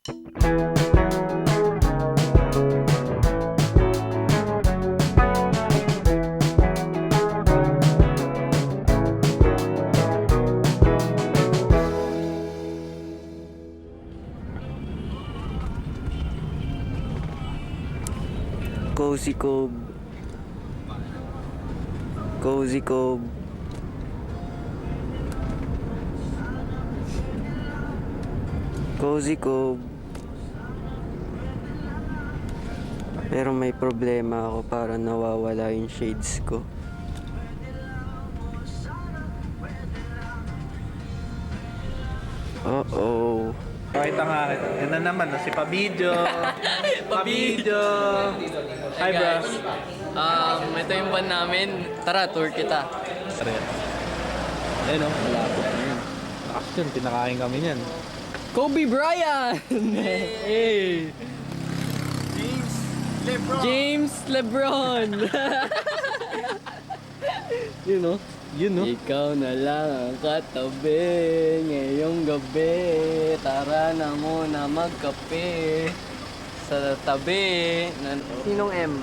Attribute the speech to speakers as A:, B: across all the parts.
A: Cozy Cove. Cozy Cove. Cozy Cove. Pero may problema ako, para nawawala yung shades ko. Uh-oh.
B: Pakita nga kita. Yan na naman, si Pabidyo. Pabidyo. Hi, bro.
C: Ito yung van namin. Tara, tour kita.
B: Ayun o, malapit na yun. Action, pinakain kami niyan.
C: Kobe Bryant! Hey! James Lebron!
B: Yun o. Yun o.
C: Ikaw na lang ang katabi ngayong gabi. Tara na muna magkape sa tabi. Sinong M?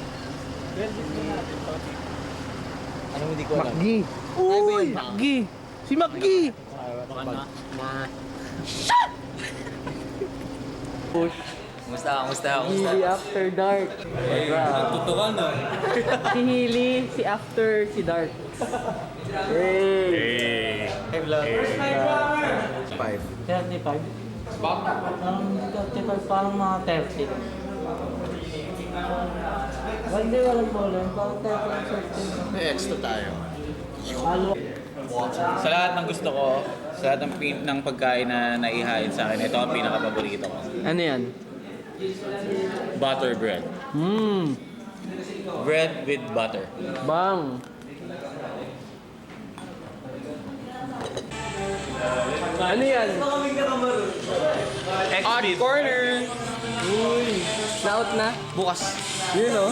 B: Anong hindi ko alam?
C: Macgi.
B: Uy! Macgi! Si Macgi!
C: Musta?
A: Hili After Dark.
B: Tutukan na.
A: Si Hili, si After, si Dark. Hey!
B: Hey, vlog.
D: 35? 35 parang mga 30. Hindi, walang bolan. Parang 30.
E: May extra tayo.
B: Sa lahat ng gusto ko, sa lahat ng pagkain na naihain sa akin, ito ang pinaka-paborito ko.
C: Ano yan?
B: Butter bread. Bread with butter.
C: Bang! Ano yan? Hot corner! Uy! Naot na?
B: Bukas.
C: Yun o.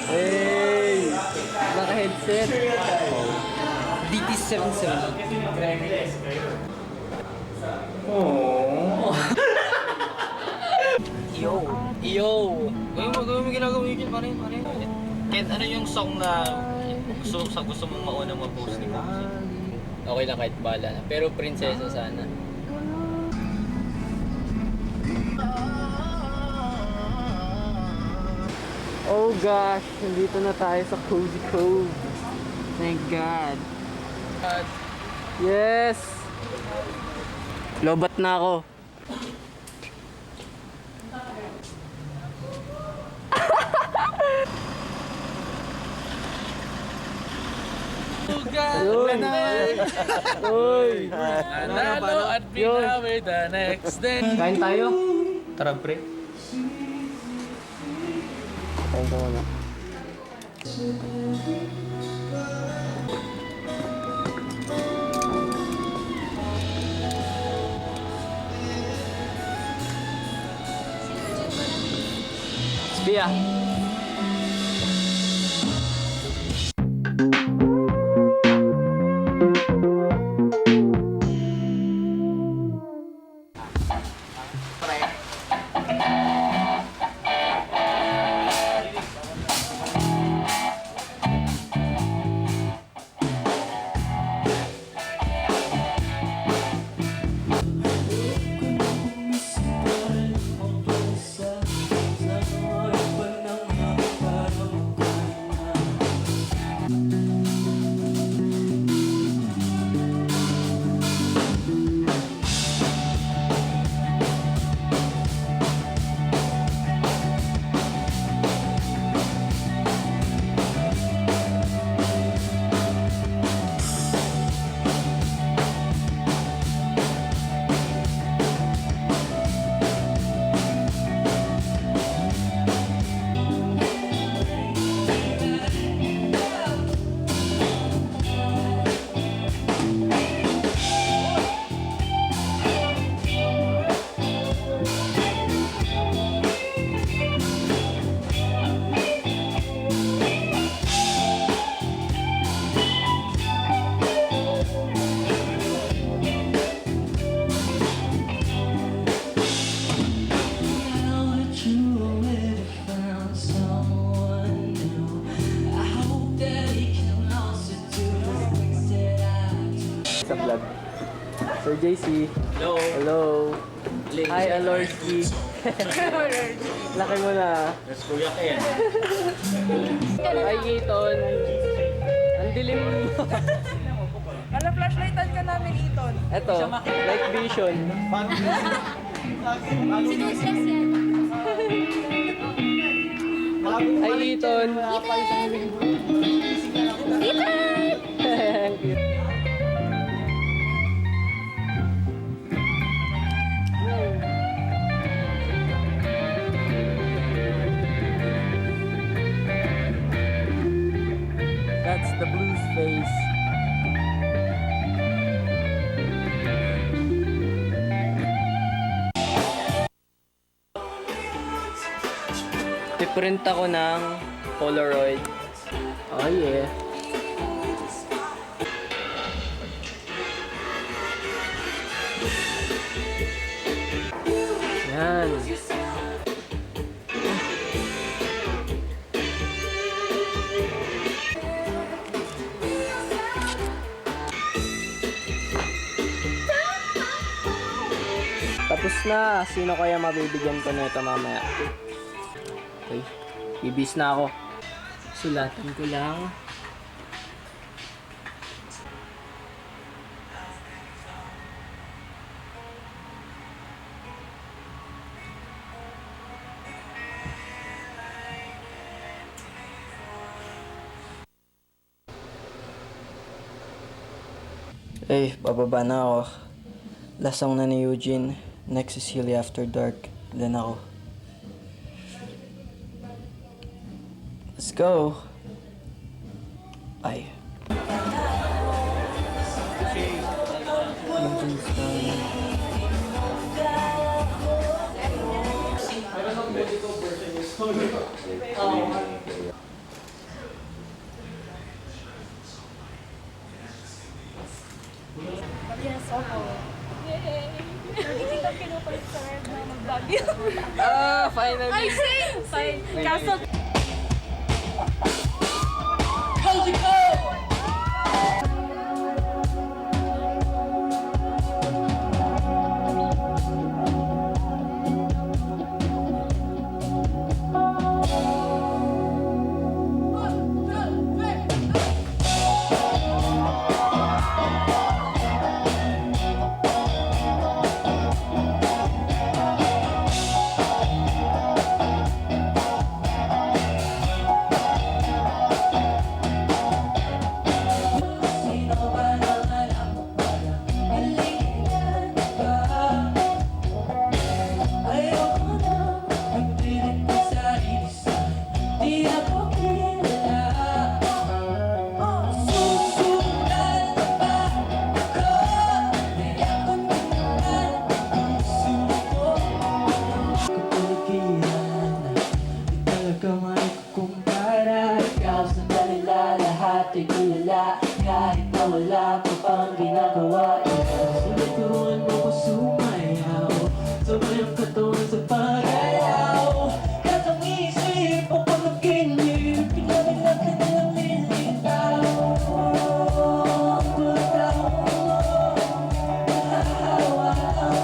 C: Hey! Naka-headset. DT77. Yo!
F: Gawin mo ginagawa yun, pare. Ken, ano yung song na gusto mong maunang ma-post ni Cozy?
C: Okay lang kahit bala na. Pero prinsesa sana.
A: Oh gosh, nandito na tayo sa Cozy Cove. Thank God. Yes! Lobat na ako. Uy!
C: Nanalo at binawi the next day.
A: Kain tayo?
B: Tara, pre.
A: Kain ko muna.
C: Bia. sa vlog. Sir JC.
F: Hello.
C: Hello. Hi, Alorski. Laki mo na.
F: Yes, Kuya Ken.
C: Hi, Eton. Ang dilim mo.
E: Ano, flashlightan ka namin, Eton.
C: Eto, night vision. Hi, Eton. That's the blues face. Piprint ako ng Polaroid. Oh yeah. Yan. Tapos na. Sino kaya mabibigyan ko nito mamaya? Okay. Bibis na ako. Sulatan ko lang. Eh, bababa na ako. Last song na ni Eugene. Next is Hilly After Dark. Then ako. Let's go. Bye.
E: Yes, ako. Yay! Hindi kita kinukulit sa red na mag-Baguio.
C: Finally.
E: Ay, same! Fine. Kaso,
D: kahit na wala pa pang ginagawa. Sinaturuan mo ko sumayaw, sabay ang katawan sa pagalaw. Katang isip o panaginip, pinabila ka na lang nilitaw. Pagkataw mo, nahahawa ako.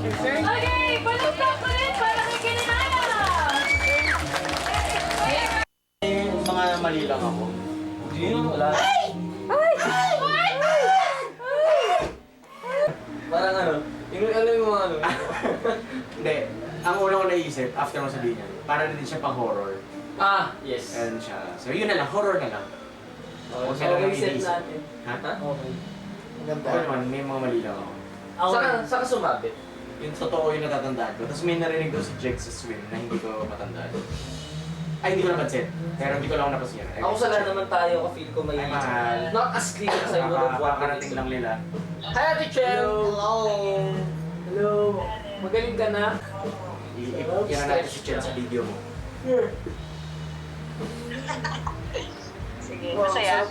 E: okay, balutang ko rin para kay Kinanaya.
F: Mga mali lang ako. Hindi, wala.
C: Parang ano, yung ano yung mga ano.
G: Hindi. Ang una ko naisip, after mo sabihin yan, para din siya pang horror.
C: Yes.
G: And siya. So yun na lang, horror na lang.
C: Okay,
G: Huwag ka lang
C: reset
G: iisip.
C: natin.
G: Ha?
C: Okay.
G: Ako naman, may mga mali lang ako.
C: Saka sumabit.
G: Yung totoo yung natatandaan ko. Tapos may narinig daw si Jake sa swim na hindi ko matandaan. Ay, hindi ko napansin. Pero hindi ko lang napansin.
C: Ako sa lahat naman tayo, ka-feel ko may...
G: Ay, mahal.
C: Not as clear as I would have wanted
G: Kakarating
C: it.
G: lang nila.
C: Hi, Ate Chen! Hello! Hello! Magaling ka na?
G: Yan natin si Chen sa video mo.
E: Sige, masaya.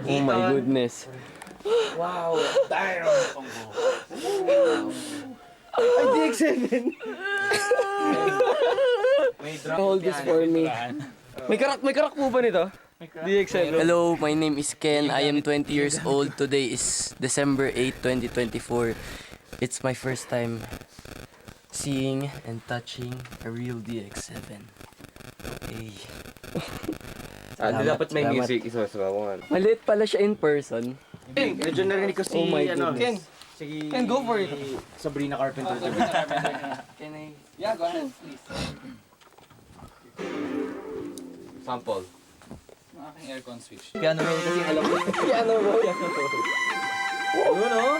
C: Oh my goodness.
G: Wow! Tayo!
C: Ay, DX7! Hold this for me. May karak po ba nito? DX7.
H: Hello, my name is Ken. I am 20 years old. Today is December 8, 2024. It's my first time seeing and touching a real DX7. Hey.
C: dapat may music isasabawan. Maliit pala siya in person.
G: Medyo narinig ko si,
C: Oh my
G: ano,
C: goodness.
G: si...
C: Ken, go for it.
G: Sabrina Carpenter.
C: Can I? Yeah, go ahead, please.
F: Sample. Ang aking aircon switch.
C: Piano mo kasi alam mo. Piano mo. Ano no?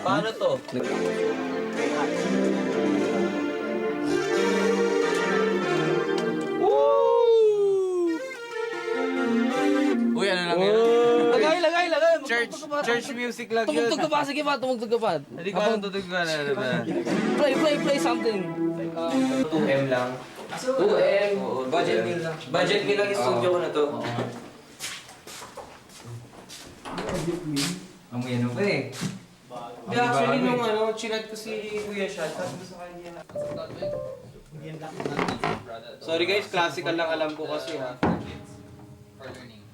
F: Paano to? Uy, ano lang yun?
C: Lagay.
F: Church music lang yun.
C: Tumugtog ka pa, sige pa, tumugtog ka pa.
F: Hindi ko alam tutug ka na.
C: Play something.
G: 2M lang.
C: 2M. Budget meal lang. Budget meal lang yung studio ko na to.
F: Ang may ano pa eh.
C: Hindi, actually nung ano, chinat ko si Kuya Shad. Sabi ko sa kanya. Sorry guys, classical lang alam ko kasi ha.
F: For learning.